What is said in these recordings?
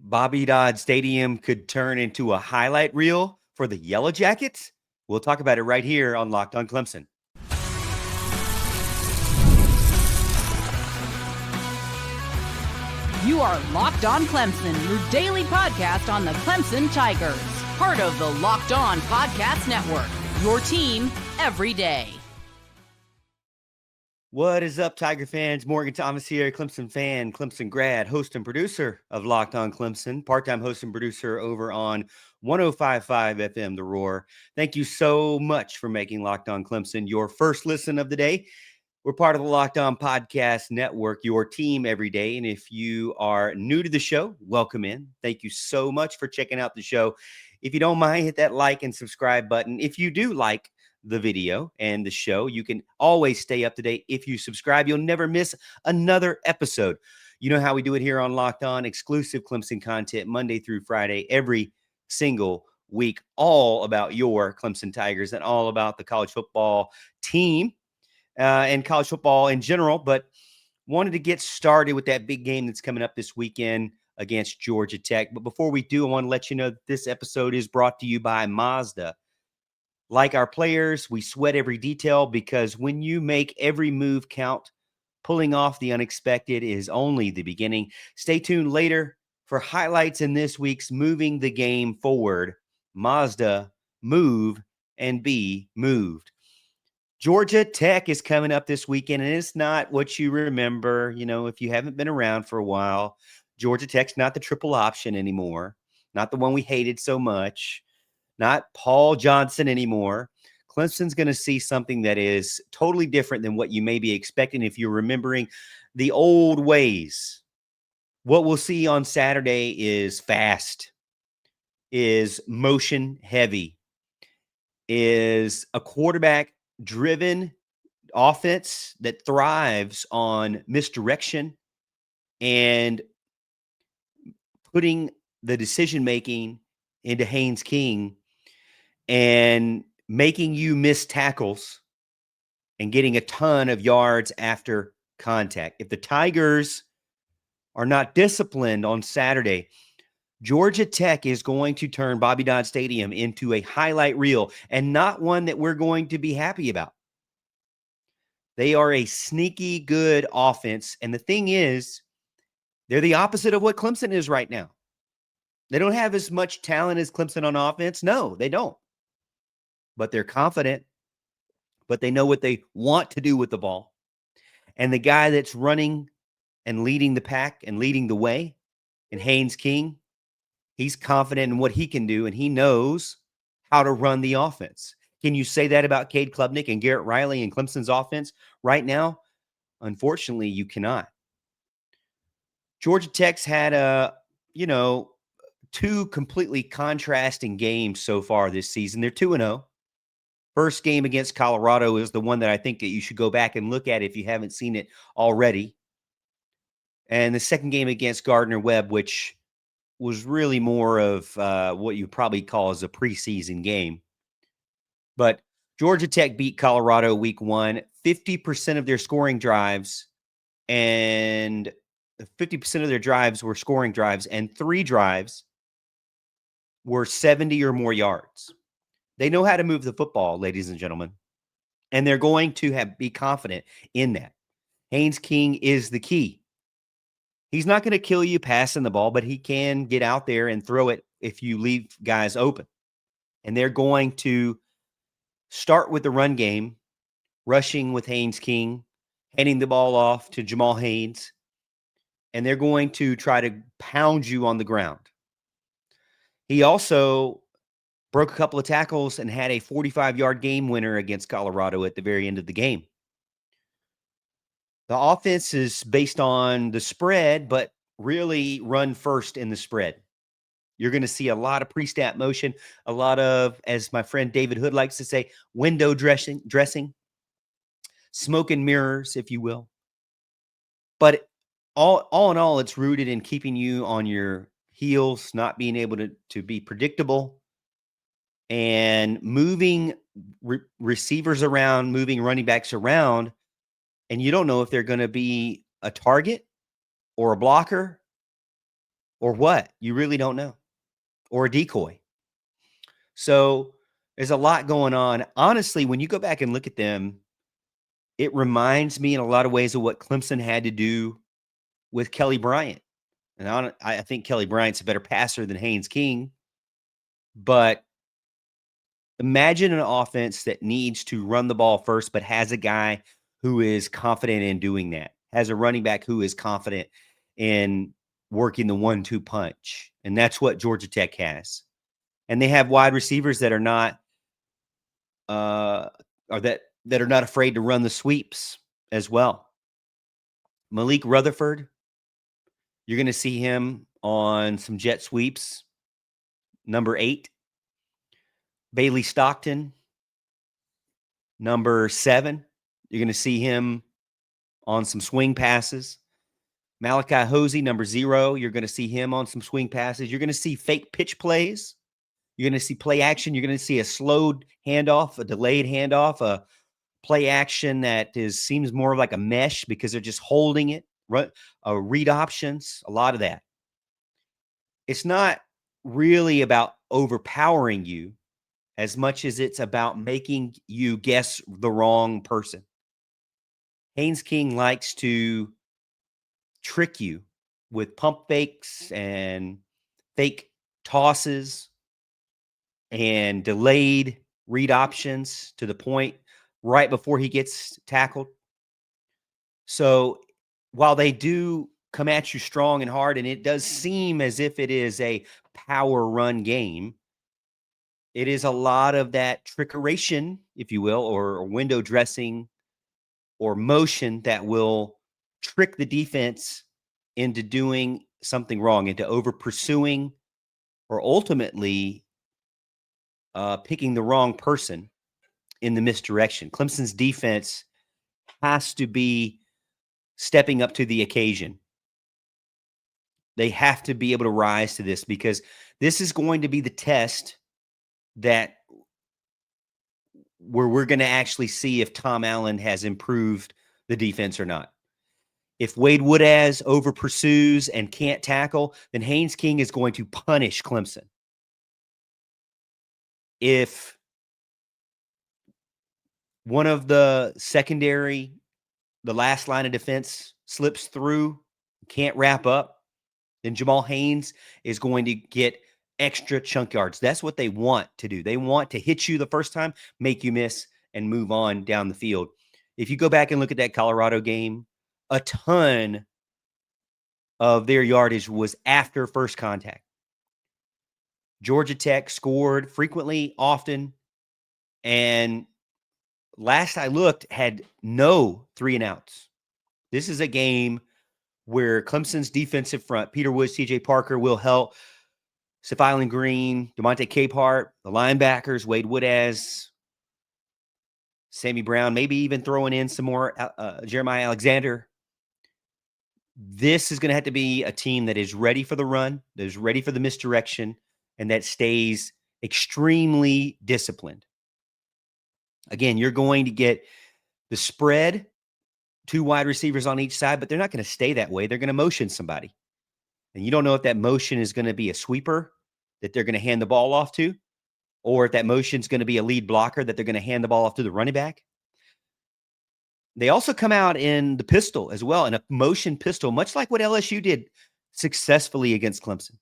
Bobby Dodd Stadium could turn into a highlight reel for the Yellow Jackets? We'll talk about it right here on Locked on Clemson. You are Locked on Clemson, your daily podcast on the Clemson Tigers. Part of the Locked on Podcast Network, your team every day. What is up, Tiger fans? Morgan Thomas here, Clemson fan, Clemson grad, host and producer of Locked on Clemson, part-time host and producer over on 105.5 FM The Roar. Thank you so much for making Locked on Clemson your first listen of the day. We're part of the Locked on Podcast Network, your team every day. And if you are new to the show, welcome in. Thank you so much for checking out the show. If you don't mind, hit that like and subscribe button. If you do like the video and the show, you can always stay up to date. If you subscribe, you'll never miss another episode. You know how we do it here on Locked On, exclusive Clemson content Monday through Friday, every single week, all about your Clemson Tigers and all about the college football team and college football in general. But wanted to get started with that big game that's coming up this weekend against Georgia Tech. But before we do, I want to let you know that this episode is brought to you by Mazda. Like our players, we sweat every detail because when you make every move count, pulling off the unexpected is only the beginning. Stay tuned later for highlights in this week's Moving the Game Forward. Mazda, move and be moved. Georgia Tech is coming up this weekend, and it's not what you remember. You know, if you haven't been around for a while, Georgia Tech's not the triple option anymore, not the one we hated so much. Not Paul Johnson anymore. Clemson's going to see something that is totally different than what you may be expecting if you're remembering the old ways. What we'll see on Saturday is fast, is motion heavy, is a quarterback-driven offense that thrives on misdirection and putting the decision-making into Haynes King and making you miss tackles and getting a ton of yards after contact. If the Tigers are not disciplined on Saturday, Georgia Tech is going to turn Bobby Dodd Stadium into a highlight reel and not one that we're going to be happy about. They are a sneaky good offense. And the thing is, they're the opposite of what Clemson is right now. They don't have as much talent as Clemson on offense. No, they don't. But they're confident, but they know what they want to do with the ball. And the guy that's running and leading the pack and leading the way, and Haynes King, he's confident in what he can do, and he knows how to run the offense. Can you say that about Cade Klubnik and Garrett Riley and Clemson's offense right now? Unfortunately, you cannot. Georgia Tech's had two completely contrasting games so far this season. They're 2-0. First game against Colorado is the one that I think that you should go back and look at if you haven't seen it already. And the second game against Gardner-Webb, which was really more of what you probably call as a preseason game. But Georgia Tech beat Colorado week 1, 50% of their scoring drives, and 50% of their drives were scoring drives, and 3 drives were 70 or more yards. They know how to move the football, ladies and gentlemen, and they're going to be confident in that. Haynes King is the key. He's not going to kill you passing the ball, but he can get out there and throw it if you leave guys open. And they're going to start with the run game, rushing with Haynes King, handing the ball off to Jamal Haynes, and they're going to try to pound you on the ground. He also broke a couple of tackles and had a 45-yard game winner against Colorado at the very end of the game. The offense is based on the spread, but really run first in the spread. You're going to see a lot of pre-snap motion, a lot of, as my friend David Hood likes to say, window dressing, smoke and mirrors, if you will. But all in all, it's rooted in keeping you on your heels, not being able to be predictable, and moving receivers around, moving running backs around, and you don't know if they're going to be a target or a blocker or what? You really don't know. Or a decoy. So there's a lot going on. Honestly, when you go back and look at them, it reminds me in a lot of ways of what Clemson had to do with Kelly Bryant. And I think Kelly Bryant's a better passer than Haynes King. But imagine an offense that needs to run the ball first, but has a guy who is confident in doing that, has a running back who is confident in working the 1-2 punch. And that's what Georgia Tech has. And they have wide receivers that are not or that are not afraid to run the sweeps as well. Malik Rutherford, you're going to see him on some jet sweeps. Number 8. Bailey Stockton, number 7. You're going to see him on some swing passes. Malachi Hosey, number 0. You're going to see him on some swing passes. You're going to see fake pitch plays. You're going to see play action. You're going to see a slowed handoff, a delayed handoff, a play action that seems more like a mesh because they're just holding it. Read options, a lot of that. It's not really about overpowering you as much as it's about making you guess the wrong person. Haynes King likes to trick you with pump fakes and fake tosses and delayed read options to the point right before he gets tackled. So while they do come at you strong and hard, and it does seem as if it is a power run game, it is a lot of that trickeration, if you will, or window dressing or motion that will trick the defense into doing something wrong, into over pursuing, or ultimately picking the wrong person in the misdirection. Clemson's defense has to be stepping up to the occasion. They have to be able to rise to this because this is going to be the test that where we're going to actually see if Tom Allen has improved the defense or not. If Wade Woodaz over pursues and can't tackle, then Haynes King is going to punish Clemson. If one of the secondary, the last line of defense slips through, can't wrap up, then Jamal Haynes is going to get extra chunk yards. That's what they want to do. They want to hit you the first time, make you miss, and move on down the field. If you go back and look at that Colorado game, a ton of their yardage was after first contact. Georgia Tech scored frequently, often, and last I looked, had no 3-and-outs. This is a game where Clemson's defensive front, Peter Woods, TJ Parker, Will Helt, Cephylon Green, DeMonte Capehart, the linebackers, Wade Woodaz, Sammy Brown, maybe even throwing in some more Jeremiah Alexander. This is going to have to be a team that is ready for the run, that is ready for the misdirection, and that stays extremely disciplined. Again, you're going to get the spread, 2 wide receivers on each side, but they're not going to stay that way. They're going to motion somebody. And you don't know if that motion is going to be a sweeper that they're going to hand the ball off to, or if that motion is going to be a lead blocker that they're going to hand the ball off to the running back. They also come out in the pistol as well, in a motion pistol, much like what LSU did successfully against Clemson,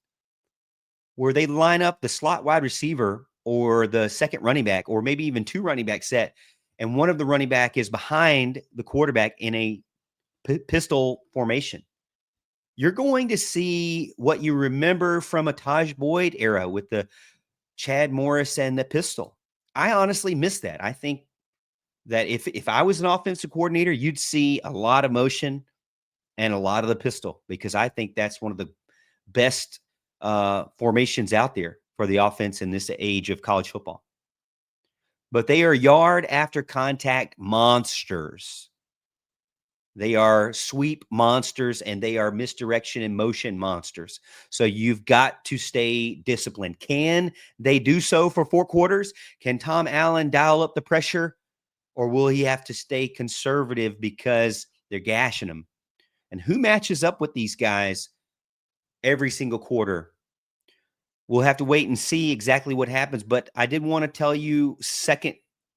where they line up the slot wide receiver or the second running back, or maybe even 2 running back set, and one of the running back is behind the quarterback in a pistol formation. You're going to see what you remember from a Taj Boyd era with the Chad Morris and the pistol. I honestly miss that. I think that if I was an offensive coordinator, you'd see a lot of motion and a lot of the pistol, because I think that's one of the best formations out there for the offense in this age of college football. But they are yard after contact monsters. They are sweep monsters, and they are misdirection and motion monsters. So you've got to stay disciplined. Can they do so for 4 quarters? Can Tom Allen dial up the pressure, or will he have to stay conservative because they're gashing him? And who matches up with these guys every single quarter. We'll have to wait and see exactly what happens. But I did want to tell you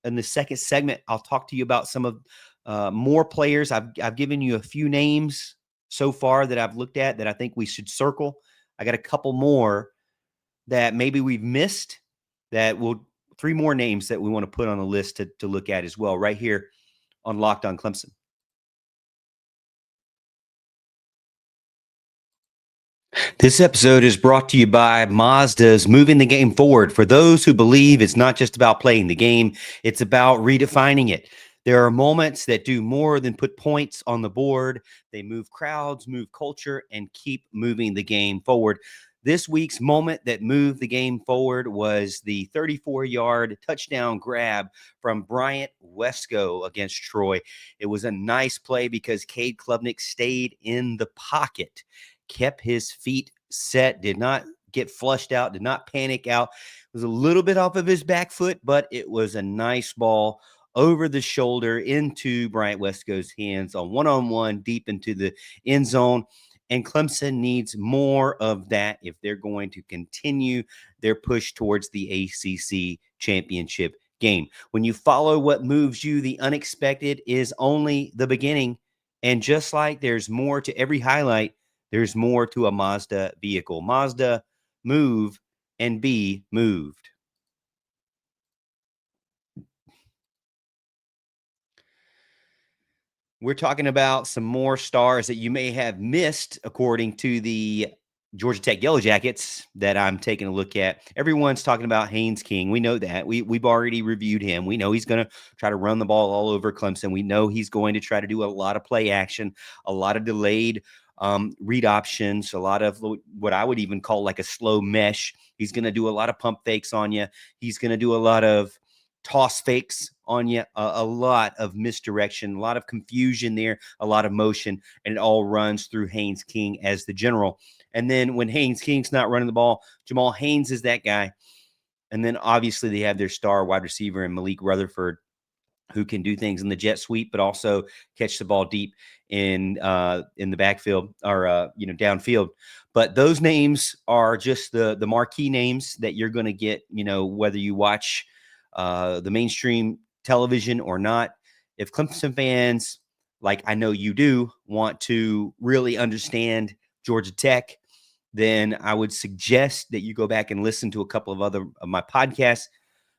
in the second segment, I'll talk to you about some of more players. I've given you a few names so far that I've looked at that I think we should circle. I got a couple more that maybe we've missed that will 3 more names that we want to put on the list to look at as well right here on Locked on Clemson. This episode is brought to you by Mazda's Moving the Game Forward. For those who believe it's not just about playing the game, it's about redefining it. There are moments that do more than put points on the board. They move crowds, move culture, and keep moving the game forward. This week's moment that moved the game forward was the 34-yard touchdown grab from Bryant Wesco against Troy. It was a nice play because Cade Klubnik stayed in the pocket, kept his feet set, did not get flushed out, did not panic out. It was a little bit off of his back foot, but it was a nice ball over the shoulder into Bryant Wesco's hands on one-on-one deep into the end zone. And Clemson needs more of that if they're going to continue their push towards the ACC championship game. When you follow what moves you, the unexpected is only the beginning. And just like there's more to every highlight, there's more to a Mazda vehicle. Mazda, move and be moved. We're talking about some more stars that you may have missed, according to the Georgia Tech Yellow Jackets that I'm taking a look at. Everyone's talking about Haynes King. We know that. We've already reviewed him. We know he's going to try to run the ball all over Clemson. We know he's going to try to do a lot of play action, a lot of delayed read options, a lot of what I would even call like a slow mesh. He's going to do a lot of pump fakes on you. He's going to do a lot of toss fakes on you, a lot of misdirection, a lot of confusion there, a lot of motion, and it all runs through Haynes King as the general. And then when Haynes King's not running the ball, Jamal Haynes is that guy. And then obviously they have their star wide receiver in Malik Rutherford, who can do things in the jet sweep, but also catch the ball deep in the backfield or downfield. But those names are just the marquee names that you're going to get, whether you watch the mainstream television or not. If Clemson fans, like I know you do, want to really understand Georgia Tech, then I would suggest that you go back and listen to a couple of other of my podcasts,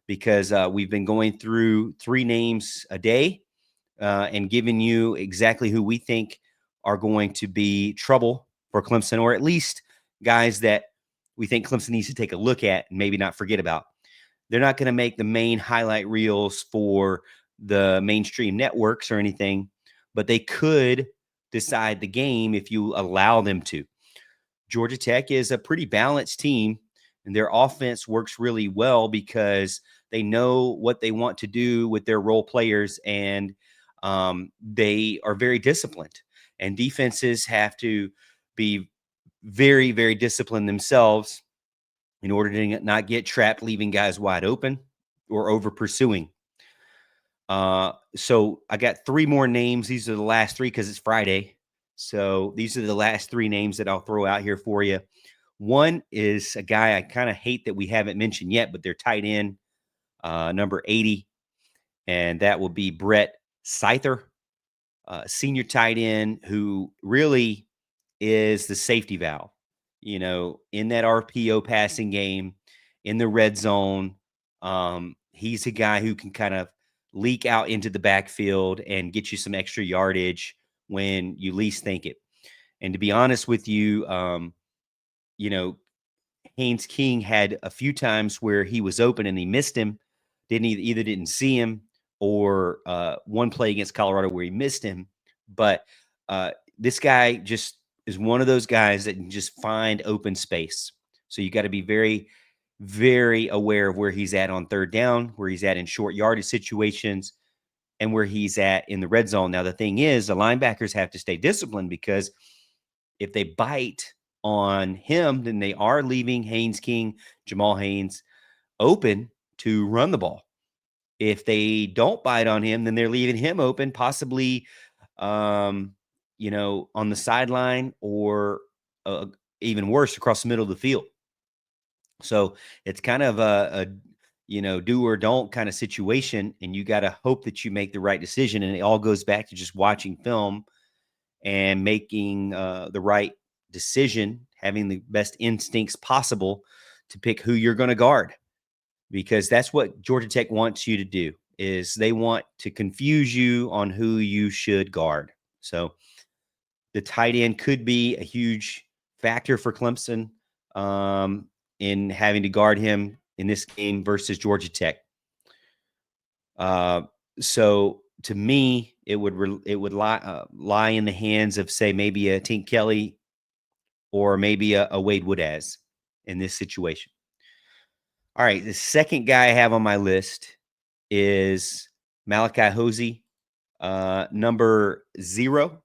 because we've been going through 3 names a day and giving you exactly who we think are going to be trouble for Clemson, or at least guys that we think Clemson needs to take a look at and maybe not forget about. They're not going to make the main highlight reels for the mainstream networks or anything, but they could decide the game if you allow them to. Georgia Tech is a pretty balanced team, and their offense works really well because they know what they want to do with their role players, and they are very disciplined. And defenses have to be very, very disciplined themselves in order to not get trapped, leaving guys wide open or over pursuing. So I got 3 more names. These are the last 3 because it's Friday. So these are the last 3 names that I'll throw out here for you. One is a guy I kind of hate that we haven't mentioned yet, but they're tight end, number 80, and that will be Brett Scyther, senior tight end, who really is the safety valve, in that RPO passing game, in the red zone. He's a guy who can kind of leak out into the backfield and get you some extra yardage when you least think it. And to be honest with you, Haynes King had a few times where he was open and he missed him, either didn't see him, or one play against Colorado where he missed him. But this guy just is one of those guys that can just find open space. So you got to be very, very aware of where he's at on third down, where he's at in short yardage situations, and where he's at in the red zone. Now, the thing is, the linebackers have to stay disciplined, because if they bite on him, then they are leaving Haynes King, Jamal Haynes, open to run the ball. If they don't bite on him, then they're leaving him open, possibly, on the sideline or even worse, across the middle of the field. So it's kind of a do or don't kind of situation, and you got to hope that you make the right decision. And it all goes back to just watching film and making the right decision, having the best instincts possible to pick who you're going to guard, because that's what Georgia Tech wants you to do. Is they want to confuse you on who you should guard. So the tight end could be a huge factor for Clemson in having to guard him in this game versus Georgia Tech. So to me, it would lie in the hands of, say, maybe a Tink Kelly or maybe a Wade Woodaz in this situation. All right, the second guy I have on my list is Malachi Hosey, number 0,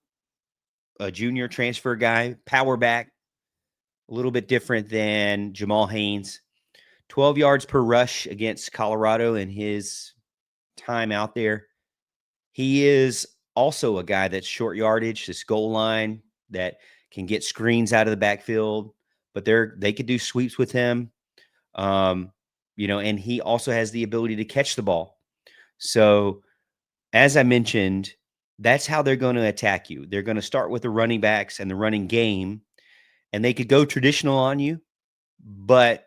a junior transfer guy, power back, a little bit different than Jamal Haynes. 12 yards per rush against Colorado in his time out there. He is also a guy that's short yardage, this goal line, that can get screens out of the backfield, but they could do sweeps with him. And he also has the ability to catch the ball. So as I mentioned, that's how they're going to attack you. They're going to start with the running backs and the running game, and they could go traditional on you, but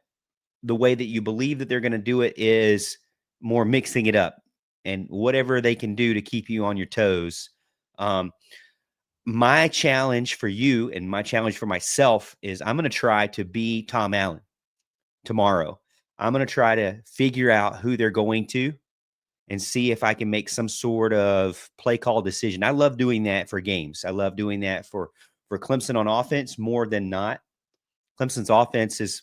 the way that you believe that they're going to do it is more mixing it up and whatever they can do to keep you on your toes. My challenge for you and my challenge for myself is I'm going to try to be Tom Allen tomorrow. I'm going to try to figure out who they're going to and see if I can make some sort of play call decision. I love doing that for games. I love doing that for Clemson on offense more than not. Clemson's offense is,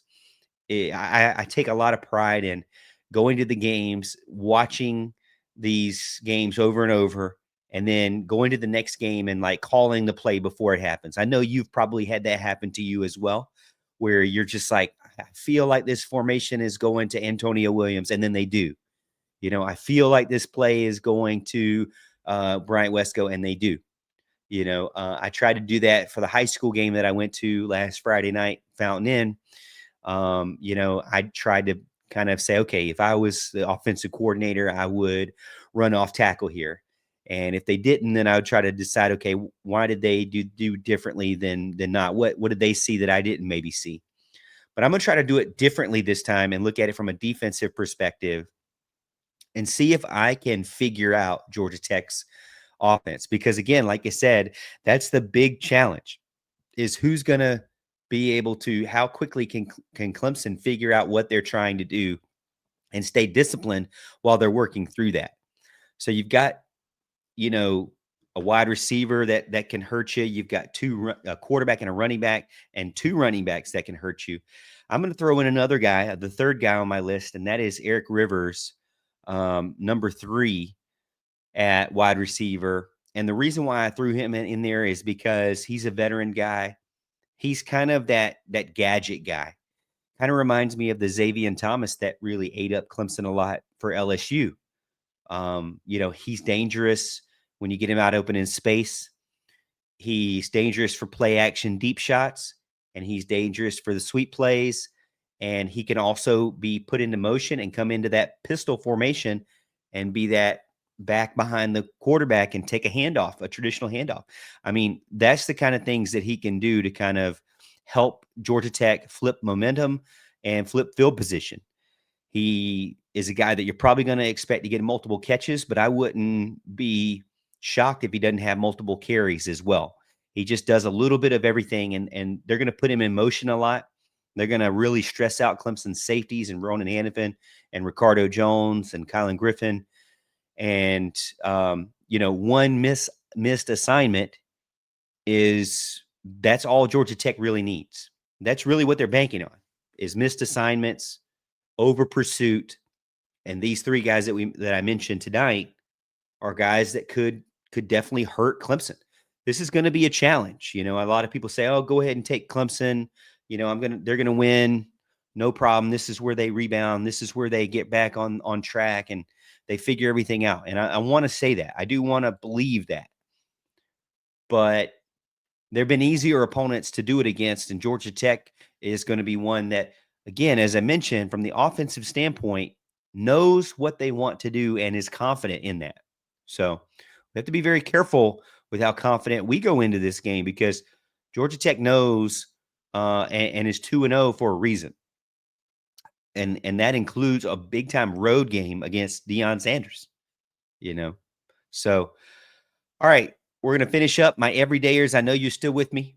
I take a lot of pride in going to the games, watching these games over and over, and then going to the next game and like calling the play before it happens. I know you've probably had that happen to you as well, where you're just like, I feel like this formation is going to Antonio Williams, and then they do. I feel like this play is going to Bryant Wesco, and they do. I tried to do that for the high school game that I went to last Friday night, Fountain Inn. I tried to kind of say, okay, if I was the offensive coordinator, I would run off tackle here. And if they didn't, then I would try to decide, okay, why did they do differently than not? What did they see that I didn't maybe see? But I'm going to try to do it differently this time and look at it from a defensive perspective and see if I can figure out Georgia Tech's offense. Because again, like I said, that's the big challenge, is who's going to be able to, how quickly can Clemson figure out what they're trying to do and stay disciplined while they're working through that. So you've got, a wide receiver that can hurt you. You've got a quarterback and a running back, and 2 running backs that can hurt you. I'm going to throw in another guy, the third guy on my list, and that is Eric Rivers, number 3 at wide receiver. And the reason why I threw him in there is because he's a veteran guy. He's kind of that gadget guy. Kind of reminds me of the Xavier Thomas that really ate up Clemson a lot for LSU. He's dangerous when you get him out open in space. He's dangerous for play action deep shots, and he's dangerous for the sweep plays. And he can also be put into motion and come into that pistol formation and be that back behind the quarterback and take a handoff, a traditional handoff. I mean, that's the kind of things that he can do to kind of help Georgia Tech flip momentum and flip field position. He is a guy that you're probably going to expect to get multiple catches, but I wouldn't be shocked if he doesn't have multiple carries as well. He just does a little bit of everything, and they're going to put him in motion a lot. They're going to really stress out Clemson's safeties and Ronan Hannafin and Ricardo Jones and Kylan Griffin. And, one missed assignment that's all Georgia Tech really needs. That's really what they're banking on, is missed assignments, over pursuit. And these 3 guys that I mentioned tonight are guys that could definitely hurt Clemson. This is going to be a challenge. A lot of people say, oh, go ahead and take Clemson. They're going to win. No problem. This is where they rebound. This is where they get back on track and they figure everything out. And I want to say that. I do want to believe that. But There have been easier opponents to do it against, and Georgia Tech is going to be one that, again, as I mentioned, from the offensive standpoint, knows what they want to do and is confident in that. So we have to be very careful with how confident we go into this game, because Georgia Tech knows and is 2-0 for a reason. And that includes a big time road game against Deion Sanders, So, all right, we're going to finish up my everydayers. I know you're still with me.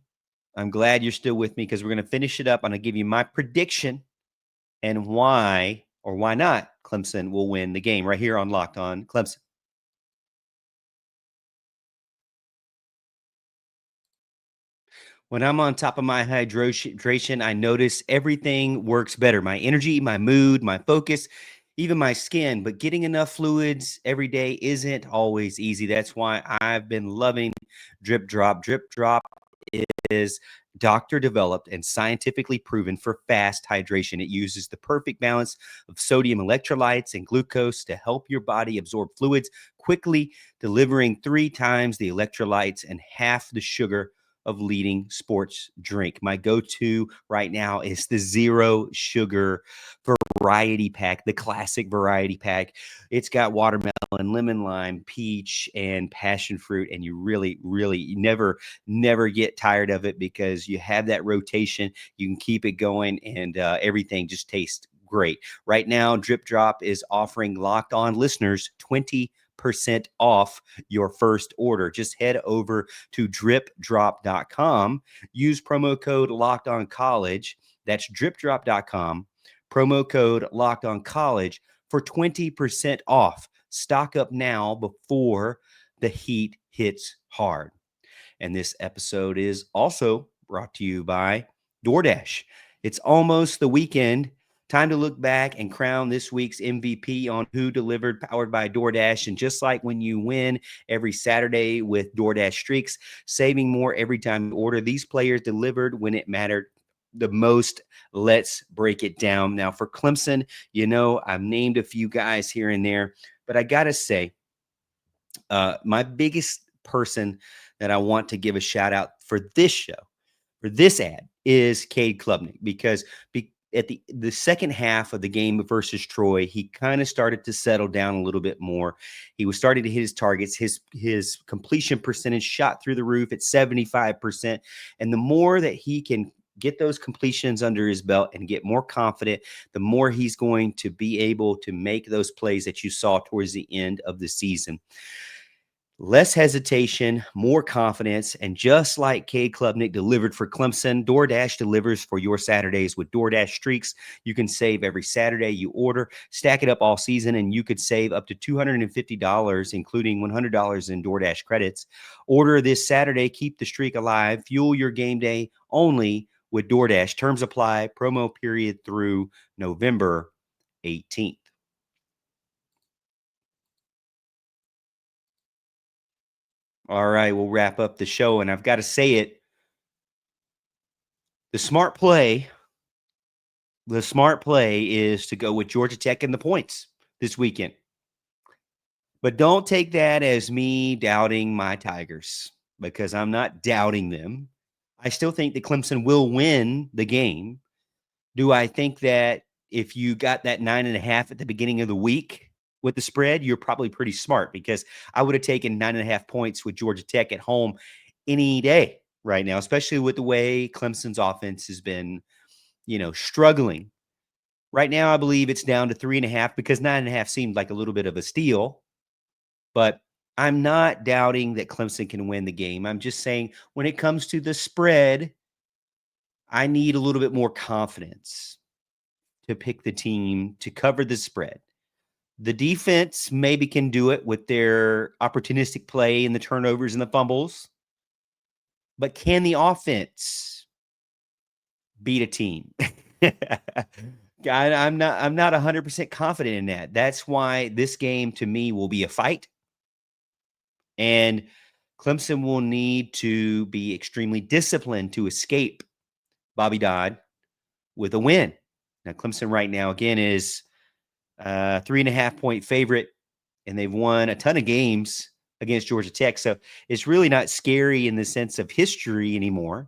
I'm glad you're still with me, because we're going to finish it up. I'm going to give you my prediction and why or why not Clemson will win the game right here on Locked On Clemson. When I'm on top of my hydration, I notice everything works better. My energy, my mood, my focus, even my skin. But getting enough fluids every day isn't always easy. That's why I've been loving Drip Drop. Drip Drop is doctor developed and scientifically proven for fast hydration. It uses the perfect balance of sodium electrolytes and glucose to help your body absorb fluids quickly, delivering 3 times the electrolytes and half the sugar of leading sports drink. My go-to right now is the zero sugar variety pack, the classic variety pack. It's got watermelon, lemon, lime, peach, and passion fruit, and you really, really never get tired of it, because you have that rotation. You can keep it going, and everything just tastes great. Right now, Drip Drop is offering Locked On listeners 20% off your first order. Just head over to dripdrop.com. Use promo code Locked On College. That's dripdrop.com. Promo code Locked On College for 20% off. Stock up now before the heat hits hard. And this episode is also brought to you by DoorDash. It's almost the weekend. Time to look back and crown this week's MVP on Who Delivered, powered by DoorDash. And just like when you win every Saturday with DoorDash Streaks, saving more every time you order, these players delivered when it mattered the most. Let's break it down. Now, for Clemson, I've named a few guys here and there, but I got to say, my biggest person that I want to give a shout out for this show, for this ad, is Cade Klubnik, because at the second half of the game versus Troy, he kind of started to settle down a little bit more. He was starting to hit his targets. His completion percentage shot through the roof at 75%. And the more that he can get those completions under his belt and get more confident, the more he's going to be able to make those plays that you saw towards the end of the season. Less hesitation, more confidence, and just like Cade Klubnik delivered for Clemson, DoorDash delivers for your Saturdays with DoorDash Streaks. You can save every Saturday you order, stack it up all season, and you could save up to $250, including $100 in DoorDash credits. Order this Saturday, keep the streak alive, fuel your game day only with DoorDash. Terms apply, promo period through November 18th. All right, we'll wrap up the show, and I've got to say it. The smart play is to go with Georgia Tech and the points this weekend. But don't take that as me doubting my Tigers, because I'm not doubting them. I still think that Clemson will win the game. Do I think that if you got that 9.5 at the beginning of the week with the spread, you're probably pretty smart, because I would have taken 9.5 points with Georgia Tech at home any day right now, especially with the way Clemson's offense has been, struggling. Right now, I believe it's down to 3.5, because 9.5 seemed like a little bit of a steal, but I'm not doubting that Clemson can win the game. I'm just saying, when it comes to the spread, I need a little bit more confidence to pick the team to cover the spread. The defense maybe can do it with their opportunistic play and the turnovers and the fumbles. But can the offense beat a team? I'm not 100% confident in that. That's why this game to me will be a fight. And Clemson will need to be extremely disciplined to escape Bobby Dodd with a win. Now, Clemson right now, again, is 3.5 point favorite, and they've won a ton of games against Georgia Tech. So it's really not scary in the sense of history anymore.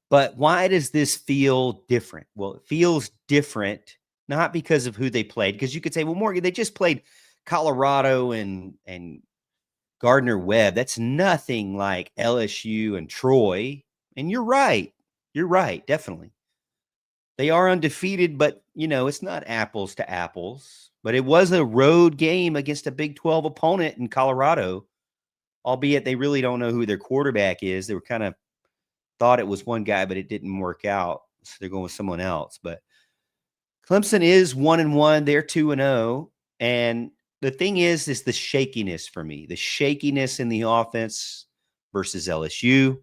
But why does this feel different? Well, it feels different not because of who they played, because you could say, well, Morgan, they just played Colorado and Gardner-Webb. That's nothing like LSU and Troy. And you're right. You're right, definitely. They are undefeated, but, it's not apples to apples. But it was a road game against a Big 12 opponent in Colorado, albeit they really don't know who their quarterback is. They were kind of thought it was one guy, but it didn't work out. So they're going with someone else. But Clemson is 1-1. They're 2-0. And the thing is the shakiness for me, the shakiness in the offense versus LSU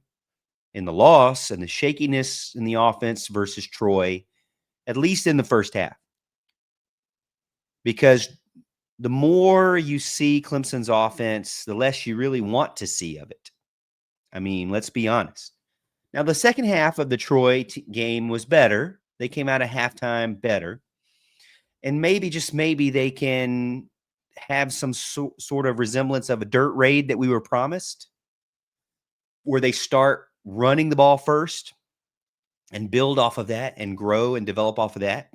in the loss, and the shakiness in the offense versus Troy, at least in the first half. Because the more you see Clemson's offense, the less you really want to see of it. I mean, let's be honest. Now, the second half of the Troy game was better. They came out at halftime better. And maybe, just maybe, they can have some sort of resemblance of a dirt raid that we were promised, where they start running the ball first and build off of that and grow and develop off of that.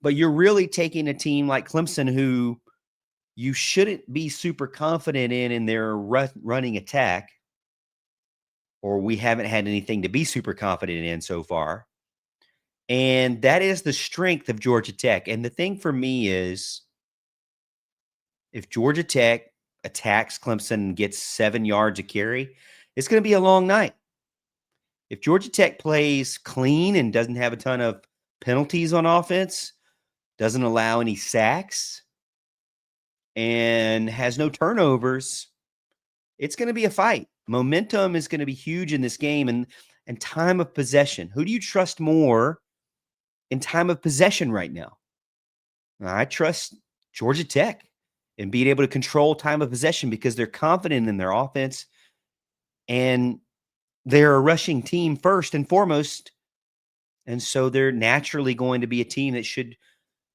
But you're really taking a team like Clemson, who you shouldn't be super confident in their running attack, or we haven't had anything to be super confident in so far. And that is the strength of Georgia Tech. And the thing for me is, if Georgia Tech attacks Clemson and gets 7 yards a carry, it's going to be a long night. If Georgia Tech plays clean and doesn't have a ton of penalties on offense, doesn't allow any sacks, and has no turnovers, it's going to be a fight. Momentum is going to be huge in this game, and time of possession. Who do you trust more in time of possession right now? I trust Georgia Tech in being able to control time of possession, because they're confident in their offense, and they're a rushing team first and foremost. And so they're naturally going to be a team that should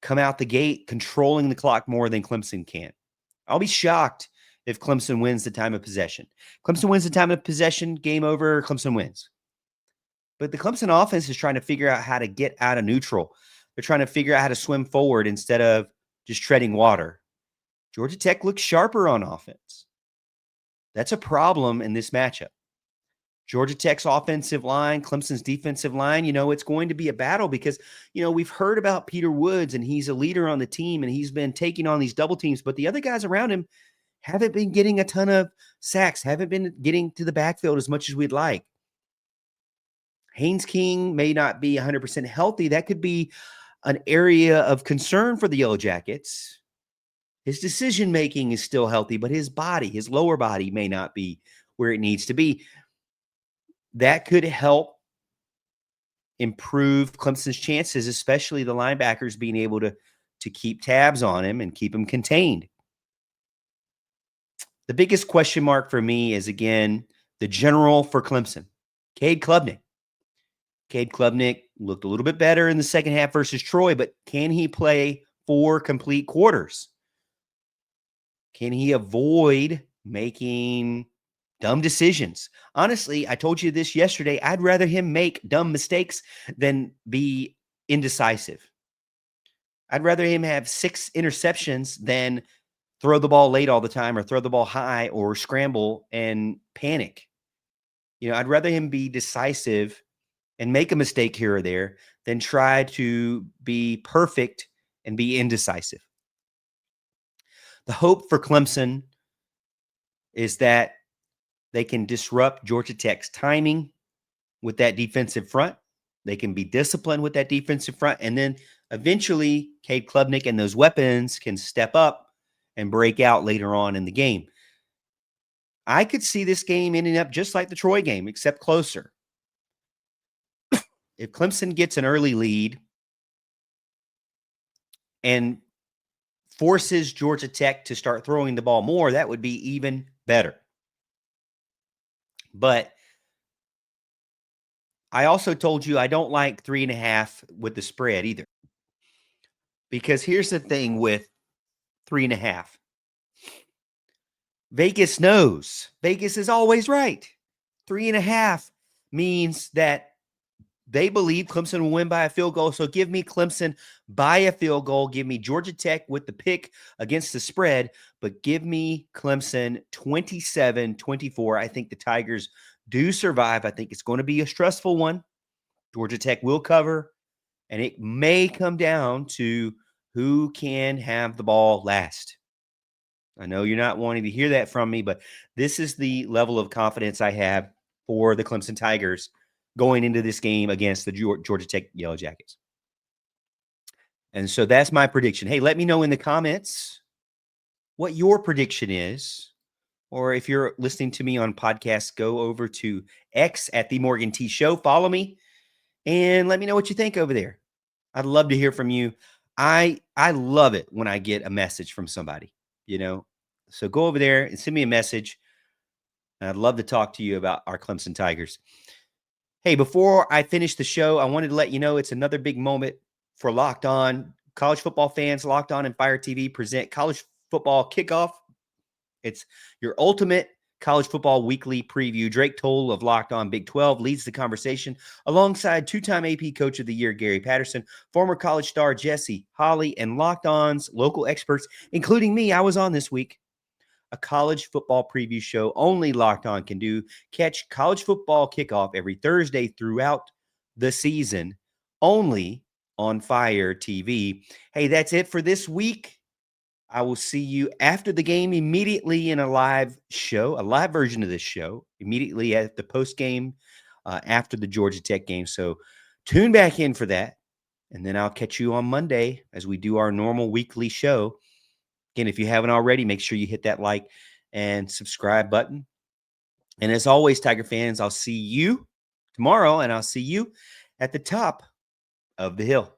come out the gate controlling the clock more than Clemson can. I'll be shocked if Clemson wins the time of possession. Clemson wins the time of possession, game over, Clemson wins. But the Clemson offense is trying to figure out how to get out of neutral. They're trying to figure out how to swim forward instead of just treading water. Georgia Tech looks sharper on offense. That's a problem in this matchup. Georgia Tech's offensive line, Clemson's defensive line, it's going to be a battle, because, we've heard about Peter Woods, and he's a leader on the team, and he's been taking on these double teams, but the other guys around him haven't been getting a ton of sacks, haven't been getting to the backfield as much as we'd like. Haynes King may not be 100% healthy. That could be an area of concern for the Yellow Jackets. His decision-making is still healthy, but his body, his lower body, may not be where it needs to be. That could help improve Clemson's chances, especially the linebackers being able to keep tabs on him and keep him contained. The biggest question mark for me is, again, the general for Clemson, Cade Klubnik. Cade Klubnik looked a little bit better in the second half versus Troy, but can he play 4 complete quarters? Can he avoid making dumb decisions? Honestly, I told you this yesterday. I'd rather him make dumb mistakes than be indecisive. I'd rather him have 6 interceptions than throw the ball late all the time, or throw the ball high, or scramble and panic. I'd rather him be decisive and make a mistake here or there than try to be perfect and be indecisive. The hope for Clemson is that they can disrupt Georgia Tech's timing with that defensive front. They can be disciplined with that defensive front. And then eventually Cade Klubnik and those weapons can step up and break out later on in the game. I could see this game ending up just like the Troy game, except closer. If Clemson gets an early lead and forces Georgia Tech to start throwing the ball more, that would be even better. But I also told you I don't like 3.5 with the spread either. Because here's the thing with 3.5. Vegas knows. Vegas is always right. 3.5 means that they believe Clemson will win by a field goal. So give me Clemson by a field goal. Give me Georgia Tech with the pick against the spread, but give me Clemson 27-24. I think the Tigers do survive. I think it's going to be a stressful one. Georgia Tech will cover, and it may come down to who can have the ball last. I know you're not wanting to hear that from me, but this is the level of confidence I have for the Clemson Tigers going into this game against the Georgia Tech Yellow Jackets. And so that's my prediction. Hey, let me know in the comments what your prediction is. Or if you're listening to me on podcasts, go over to X at The Morgan T Show. Follow me and let me know what you think over there. I'd love to hear from you. I love it when I get a message from somebody, So go over there and send me a message. I'd love to talk to you about our Clemson Tigers. Hey, before I finish the show, I wanted to let you know it's another big moment for Locked On. College football fans, Locked On and Fire TV present College Football Kickoff. It's your ultimate college football weekly preview. Drake Toll of Locked On Big 12 leads the conversation alongside two-time AP Coach of the Year Gary Patterson, former college star Jesse Holly, and Locked On's local experts, including me. I was on this week. A college football preview show only Locked On can do. Catch College Football Kickoff every Thursday throughout the season, only on Fire TV. Hey, that's it for this week. I will see you after the game immediately in a live show, a live version of this show, immediately at the post game after the Georgia Tech game. So tune back in for that. And then I'll catch you on Monday as we do our normal weekly show. Again, if you haven't already, make sure you hit that like and subscribe button. And as always, Tiger fans, I'll see you tomorrow, and I'll see you at the top of the hill.